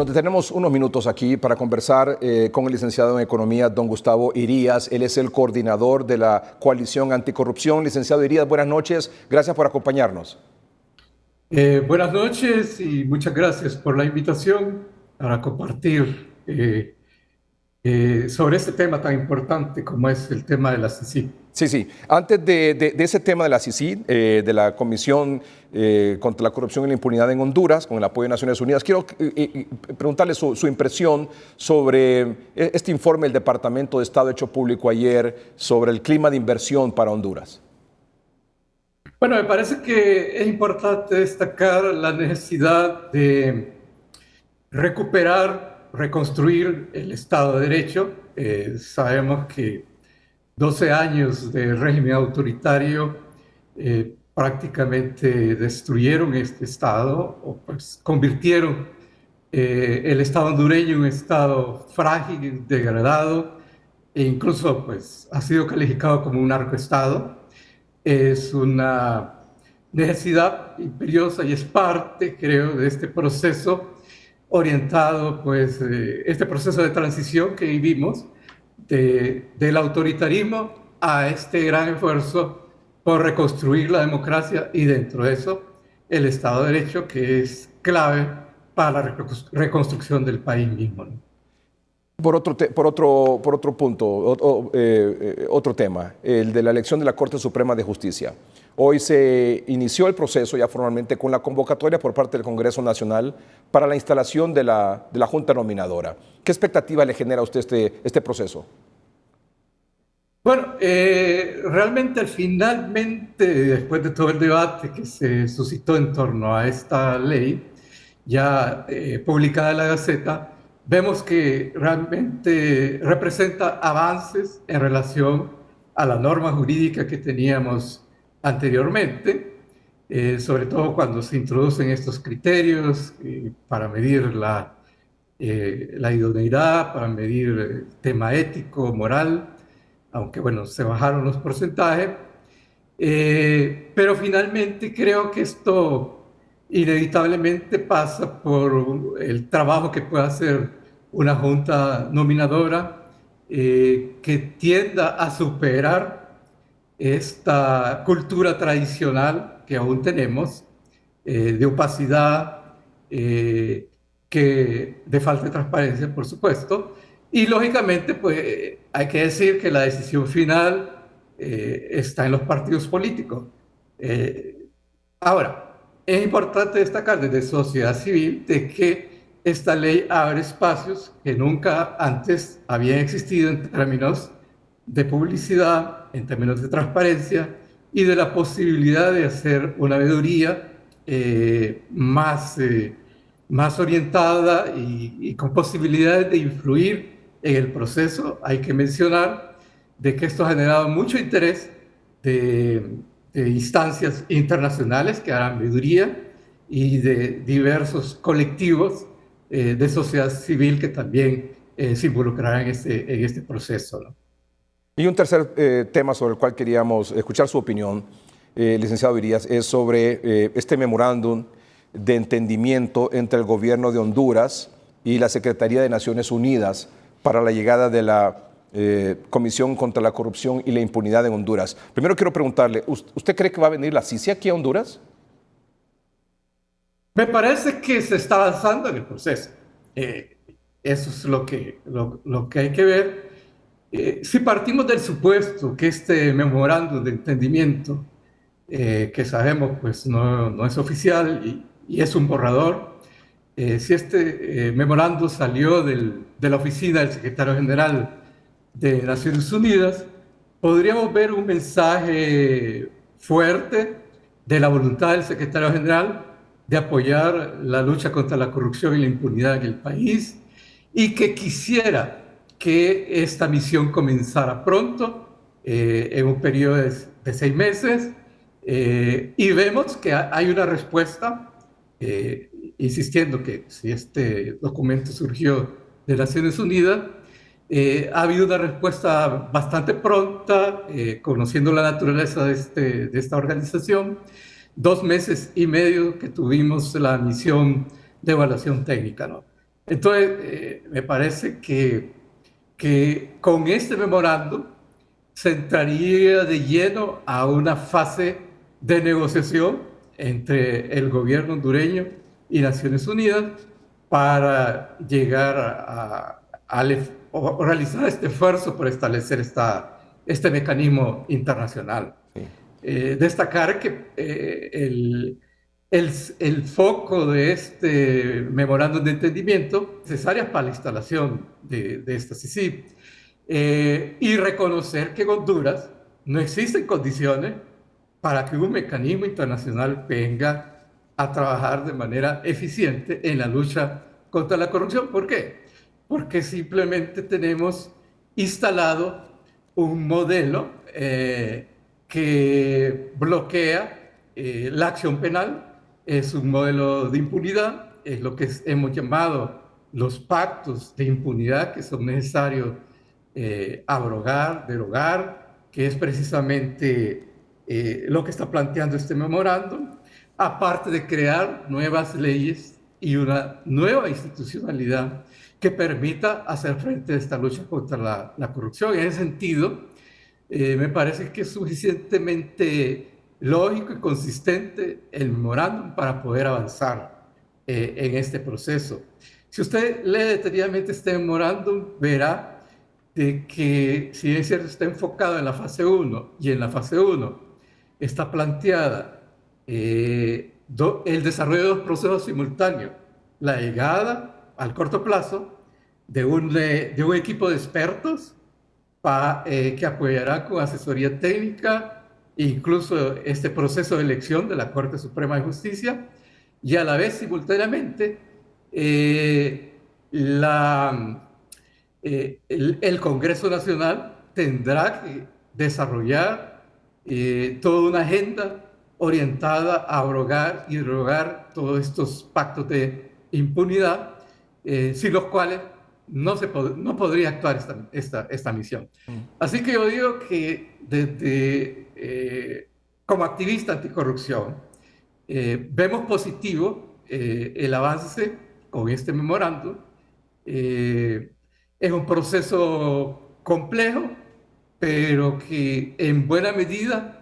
Nos detenemos unos minutos aquí para conversar con el licenciado en Economía, don Gustavo Irías. Él es el coordinador de la Coalición Anticorrupción. Licenciado Irías, buenas noches. Gracias por acompañarnos. Buenas noches y muchas gracias por la invitación para compartir sobre este tema tan importante como es el tema de la CICIG. Sí. Antes de ese tema de la CICIG, de la Comisión contra la Corrupción y la Impunidad en Honduras, con el apoyo de Naciones Unidas, quiero preguntarle su impresión sobre este informe del Departamento de Estado hecho público ayer sobre el clima de inversión para Honduras. Bueno, me parece que es importante destacar la necesidad de recuperar, reconstruir el Estado de Derecho. Sabemos que 12 años de régimen autoritario prácticamente destruyeron este Estado, o pues convirtieron el Estado hondureño en un Estado frágil, degradado, e incluso pues ha sido calificado como un narcoestado. Es una necesidad imperiosa y es parte, creo, de este proceso orientado, pues, este proceso de transición que vivimos del autoritarismo a este gran esfuerzo por reconstruir la democracia y dentro de eso el Estado de Derecho, que es clave para la reconstrucción del país mismo, ¿no? Por otro punto, otro tema, el de la elección de la Corte Suprema de Justicia. Hoy se inició el proceso ya formalmente con la convocatoria por parte del Congreso Nacional para la instalación de la Junta Nominadora. ¿Qué expectativa le genera a usted este proceso? Bueno, realmente finalmente, después de todo el debate que se suscitó en torno a esta ley, ya publicada en la Gaceta, vemos que realmente representa avances en relación a la norma jurídica que teníamos anteriormente, sobre todo cuando se introducen estos criterios para medir la idoneidad, para medir el tema ético, moral, aunque bueno, se bajaron los porcentajes. Pero finalmente creo que esto inevitablemente pasa por el trabajo que puede hacer una junta nominadora que tienda a superar esta cultura tradicional que aún tenemos de opacidad, de falta de transparencia, por supuesto. Y lógicamente, pues hay que decir que la decisión final está en los partidos políticos. Ahora, es importante destacar desde sociedad civil de que esta ley abre espacios que nunca antes habían existido en términos de publicidad, en términos de transparencia y de la posibilidad de hacer una veeduría más orientada y con posibilidades de influir en el proceso. Hay que mencionar de que esto ha generado mucho interés de instancias internacionales que harán veeduría y de diversos colectivos de sociedad civil que también se involucrarán en este proceso, ¿no? Y un tercer tema sobre el cual queríamos escuchar su opinión, licenciado Irías, es sobre este memorándum de entendimiento entre el gobierno de Honduras y la Secretaría de Naciones Unidas para la llegada de la Comisión contra la Corrupción y la Impunidad en Honduras. Primero quiero preguntarle, ¿usted cree que va a venir la CICIG aquí a Honduras? Me parece que se está avanzando en el proceso. Eso es lo que hay que ver. Si partimos del supuesto que este memorándum de entendimiento, que sabemos pues no es oficial y es un borrador, si este memorándum salió de la oficina del secretario general de Naciones Unidas, podríamos ver un mensaje fuerte de la voluntad del secretario general de apoyar la lucha contra la corrupción y la impunidad en el país y que quisiera que esta misión comenzara pronto, en un periodo de 6 meses, y vemos que hay una respuesta, insistiendo que si este documento surgió de Naciones Unidas, ha habido una respuesta bastante pronta, conociendo la naturaleza de esta organización. 2 meses y medio que tuvimos la misión de evaluación técnica, ¿no? Entonces, me parece que con este memorándum se entraría de lleno a una fase de negociación entre el gobierno hondureño y Naciones Unidas para llegar o realizar este esfuerzo por establecer este mecanismo internacional. Sí. Destacar que el foco de este memorándum de entendimiento es necesario para la instalación de esta CICIG, y reconocer que en Honduras no existen condiciones para que un mecanismo internacional venga a trabajar de manera eficiente en la lucha contra la corrupción. ¿Por qué? Porque simplemente tenemos instalado un modelo que bloquea la acción penal, es un modelo de impunidad, es lo que hemos llamado los pactos de impunidad que son necesarios abrogar, derogar, que es precisamente lo que está planteando este memorándum, aparte de crear nuevas leyes y una nueva institucionalidad que permita hacer frente a esta lucha contra la corrupción. En ese sentido, me parece que es suficientemente lógico y consistente el memorándum para poder avanzar en este proceso. Si usted lee detenidamente este memorándum, verá de que, si es cierto, está enfocado en la fase 1 y en la fase 1 está planteada el desarrollo de dos procesos simultáneos, la llegada al corto plazo de un equipo de expertos que apoyará con asesoría técnica, incluso este proceso de elección de la Corte Suprema de Justicia, y a la vez, simultáneamente, el Congreso Nacional tendrá que desarrollar toda una agenda orientada a abrogar y derogar todos estos pactos de impunidad, sin los cuales no podría actuar esta misión. Así que yo digo que como activista anticorrupción, vemos positivo el avance con este memorándum. Es un proceso complejo, pero que en buena medida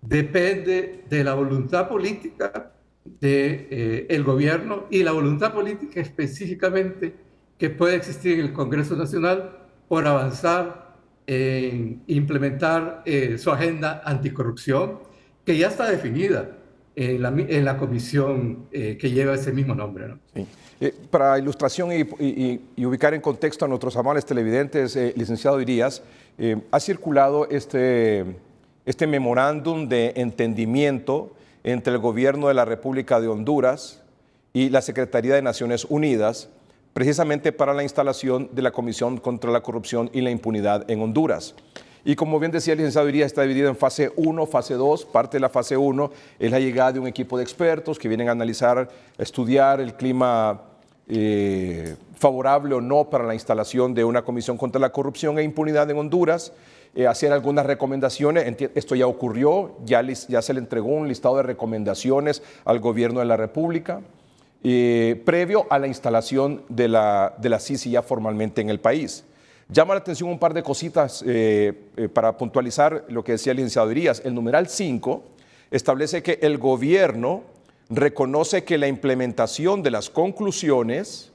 depende de la voluntad política del gobierno y la voluntad política específicamente que puede existir en el Congreso Nacional por avanzar en implementar su agenda anticorrupción, que ya está definida en la comisión que lleva ese mismo nombre, ¿no? Sí. Para ilustración y ubicar en contexto a nuestros amables televidentes, licenciado Irías, ha circulado este memorándum de entendimiento entre el gobierno de la República de Honduras y la Secretaría de Naciones Unidas, precisamente para la instalación de la Comisión contra la Corrupción y la Impunidad en Honduras. Y como bien decía el licenciado Irías, está dividido en fase 1, fase 2. Parte de la fase 1 es la llegada de un equipo de expertos que vienen a analizar, a estudiar el clima favorable o no para la instalación de una Comisión contra la Corrupción e Impunidad en Honduras, hacer algunas recomendaciones. Esto ya ocurrió, ya se le entregó un listado de recomendaciones al gobierno de la República, previo a la instalación de la CICIG ya formalmente en el país. Llama la atención un par de cositas para puntualizar lo que decía el licenciado Irías. El numeral 5 establece que el gobierno reconoce que la implementación de las conclusiones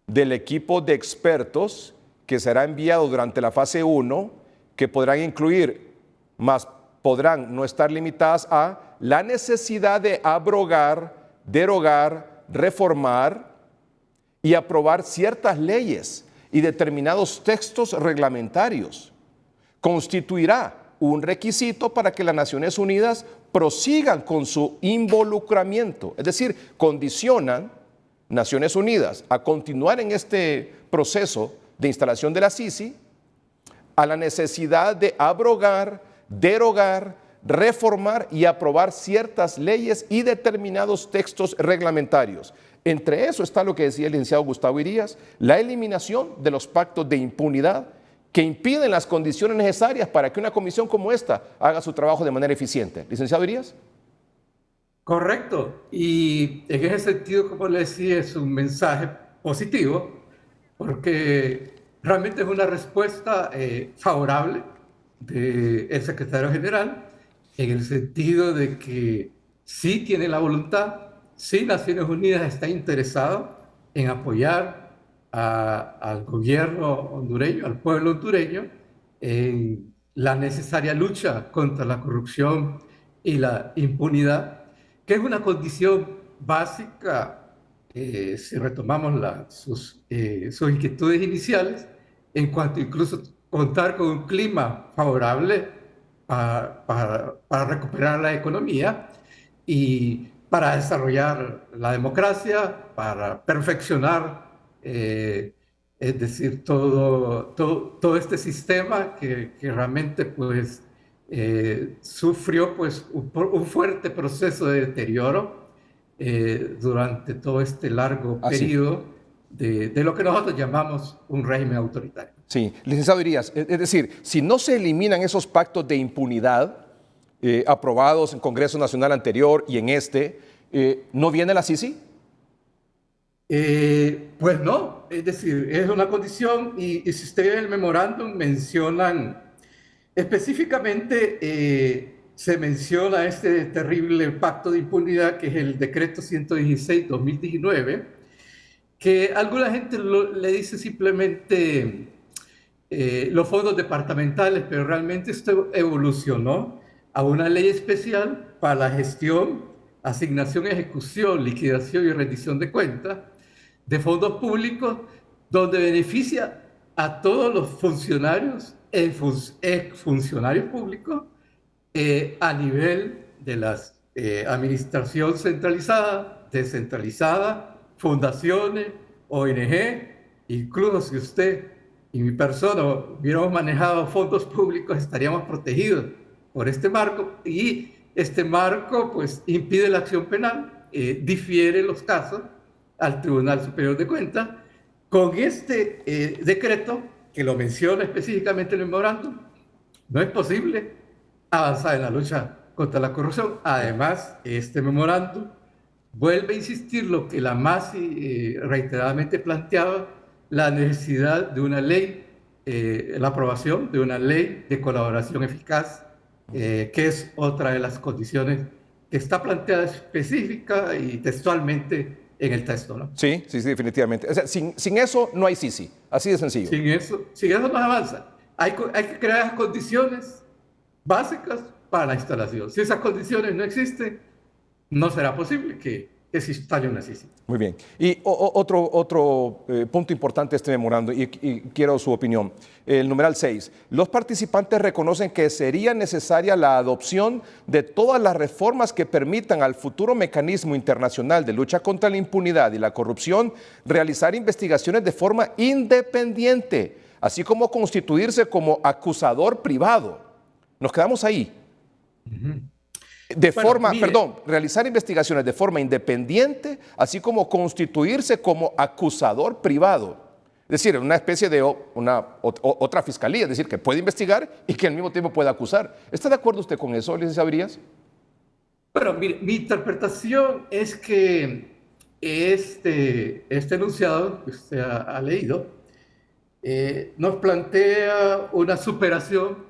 del equipo de expertos que será enviado durante la fase 1, que podrán incluir, más podrán no estar limitadas a la necesidad de abrogar, derogar, reformar y aprobar ciertas leyes y determinados textos reglamentarios, constituirá un requisito para que las Naciones Unidas prosigan con su involucramiento. Es decir, condicionan Naciones Unidas a continuar en este proceso de instalación de la CICIG a la necesidad de abrogar, derogar, reformar y aprobar ciertas leyes y determinados textos reglamentarios. Entre eso está lo que decía el licenciado Gustavo Irías, la eliminación de los pactos de impunidad que impiden las condiciones necesarias para que una comisión como esta haga su trabajo de manera eficiente. Licenciado Irías. Correcto. Y en ese sentido, como le decía, es un mensaje positivo, porque realmente es una respuesta favorable del secretario general, en el sentido de que sí tiene la voluntad, sí Naciones Unidas está interesado en apoyar al gobierno hondureño, al pueblo hondureño, en la necesaria lucha contra la corrupción y la impunidad, que es una condición básica, si retomamos sus inquietudes iniciales, en cuanto incluso contar con un clima favorable para recuperar la economía y para desarrollar la democracia, para perfeccionar, es decir, todo este sistema que realmente pues, sufrió pues, un fuerte proceso de deterioro durante todo este largo Así. periodo de lo que nosotros llamamos un régimen autoritario. Sí, licenciado Irías, es decir, si no se eliminan esos pactos de impunidad aprobados en Congreso Nacional anterior y en este, ¿no viene la Sisi? Pues no, es decir, es una condición y si usted ve el memorándum mencionan específicamente, se menciona este terrible pacto de impunidad que es el decreto 116-2019, que alguna gente le dice simplemente los fondos departamentales, pero realmente esto evolucionó a una ley especial para la gestión, asignación, ejecución, liquidación y rendición de cuentas de fondos públicos, donde beneficia a todos los funcionarios, exfuncionarios públicos, a nivel de la administración centralizada, descentralizada, fundaciones, ONG, incluso si usted y mi persona hubiéramos manejado fondos públicos, estaríamos protegidos por este marco y este marco pues impide la acción penal, difiere los casos al Tribunal Superior de Cuentas. Con este decreto, que lo menciona específicamente el memorándum, no es posible avanzar en la lucha contra la corrupción. Además, este memorándum vuelve a insistir lo que la MASI reiteradamente planteaba, la necesidad de una ley, la aprobación de una ley de colaboración eficaz, que es otra de las condiciones que está planteada específica y textualmente en el texto, ¿no? Sí, sí, sí, definitivamente. O sea, sin eso no hay Sisi, así de sencillo. Sin eso no se avanza. Hay que crear condiciones básicas para la instalación. Si esas condiciones no existen, no será posible que se instale una CICI. Muy bien. Y otro punto importante de este memorando, y quiero su opinión. El numeral 6. Los participantes reconocen que sería necesaria la adopción de todas las reformas que permitan al futuro mecanismo internacional de lucha contra la impunidad y la corrupción realizar investigaciones de forma independiente, así como constituirse como acusador privado. Nos quedamos ahí. Realizar investigaciones de forma independiente, así como constituirse como acusador privado. Es decir, una especie de otra fiscalía, es decir, que puede investigar y que al mismo tiempo puede acusar. ¿Está de acuerdo usted con eso, licenciado Irías? Bueno, mire, mi interpretación es que este enunciado que usted ha leído nos plantea una superación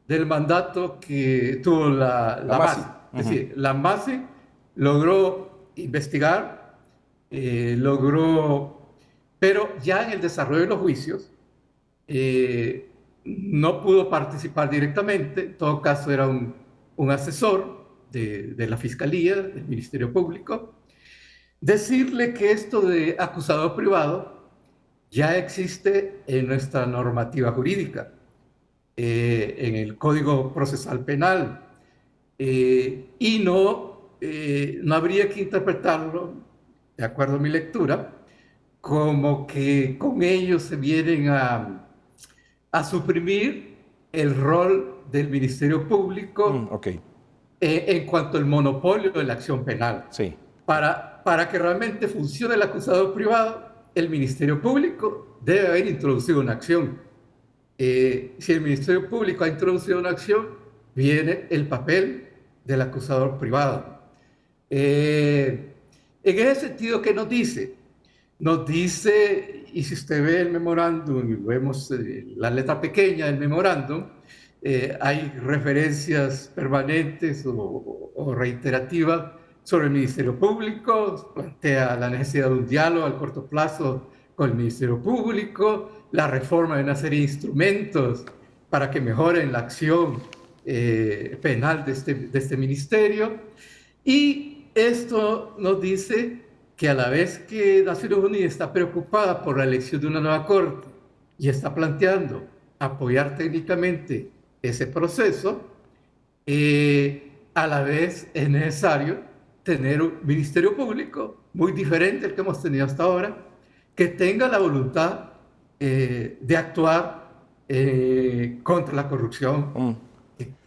del mandato que tuvo la MASI. Es decir, la MASI logró investigar, pero ya en el desarrollo de los juicios no pudo participar directamente, en todo caso era un asesor de la Fiscalía, del Ministerio Público. Decirle que esto de acusador privado ya existe en nuestra normativa jurídica, en el Código Procesal Penal, y no habría que interpretarlo, de acuerdo a mi lectura, como que con ello se vienen a suprimir el rol del Ministerio Público en cuanto al monopolio de la acción penal. Sí. Para que realmente funcione el acusador privado, el Ministerio Público debe haber introducido una acción. Si el Ministerio Público ha introducido una acción, viene el papel del acusador privado. En ese sentido, ¿qué nos dice? nos dice, y si usted ve el memorándum y vemos la letra pequeña del memorándum, hay referencias permanentes o reiterativas sobre el Ministerio Público, plantea la necesidad de un diálogo al corto plazo con el Ministerio Público, la reforma de una serie de instrumentos para que mejoren la acción penal de este ministerio. Y esto nos dice que a la vez que Naciones Unidas está preocupada por la elección de una nueva corte y está planteando apoyar técnicamente ese proceso, a la vez es necesario tener un ministerio público muy diferente al que hemos tenido hasta ahora, que tenga la voluntad de actuar contra la corrupción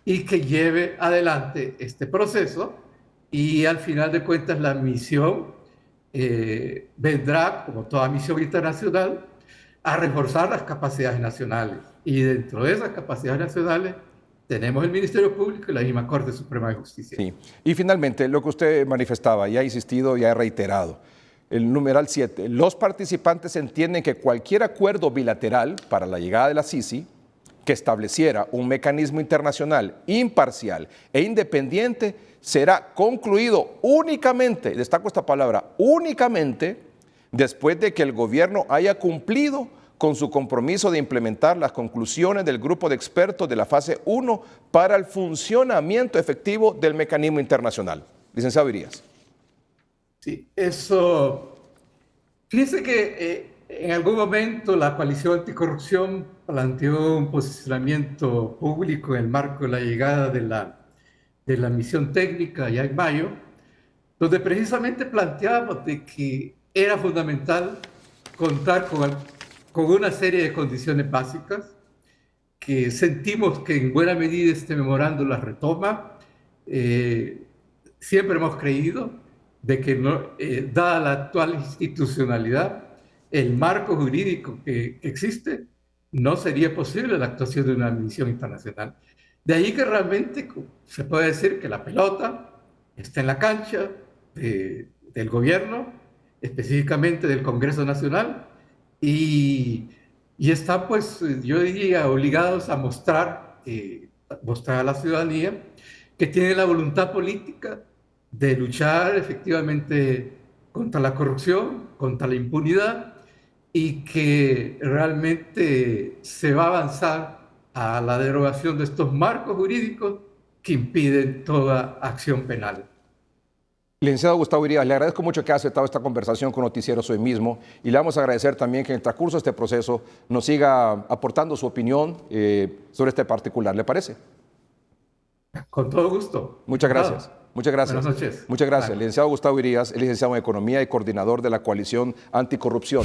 y que lleve adelante este proceso, y al final de cuentas la misión vendrá, como toda misión internacional, a reforzar las capacidades nacionales, y dentro de esas capacidades nacionales tenemos el Ministerio Público y la misma Corte Suprema de Justicia. Sí. Y finalmente, lo que usted manifestaba, y ha insistido y ha reiterado, el numeral 7, los participantes entienden que cualquier acuerdo bilateral para la llegada de la Sisi que estableciera un mecanismo internacional imparcial e independiente será concluido únicamente, destaco esta palabra, únicamente después de que el gobierno haya cumplido con su compromiso de implementar las conclusiones del grupo de expertos de la fase 1 para el funcionamiento efectivo del mecanismo internacional. Licenciado Irías. Sí, eso. Fíjese que en algún momento la coalición anticorrupción planteó un posicionamiento público en el marco de la llegada de la misión técnica ya en mayo, donde precisamente planteábamos de que era fundamental contar con una serie de condiciones básicas que sentimos que en buena medida este memorando las retoma. Siempre hemos creído de que, dada la actual institucionalidad, el marco jurídico que existe, no sería posible la actuación de una misión internacional. De ahí que realmente se puede decir que la pelota está en la cancha del gobierno, específicamente del Congreso Nacional, y están, pues, yo diría, obligados a mostrar a la ciudadanía que tiene la voluntad política de luchar efectivamente contra la corrupción, contra la impunidad, y que realmente se va a avanzar a la derogación de estos marcos jurídicos que impiden toda acción penal. Licenciado Gustavo Irías, le agradezco mucho que haya aceptado esta conversación con Noticieros Hoy Mismo, y le vamos a agradecer también que en el transcurso de este proceso nos siga aportando su opinión sobre este particular. ¿Le parece? Con todo gusto. Muchas gracias. Muchas gracias. Buenas noches. Muchas gracias. Licenciado Gustavo Irías, es licenciado en Economía y coordinador de la Coalición Anticorrupción.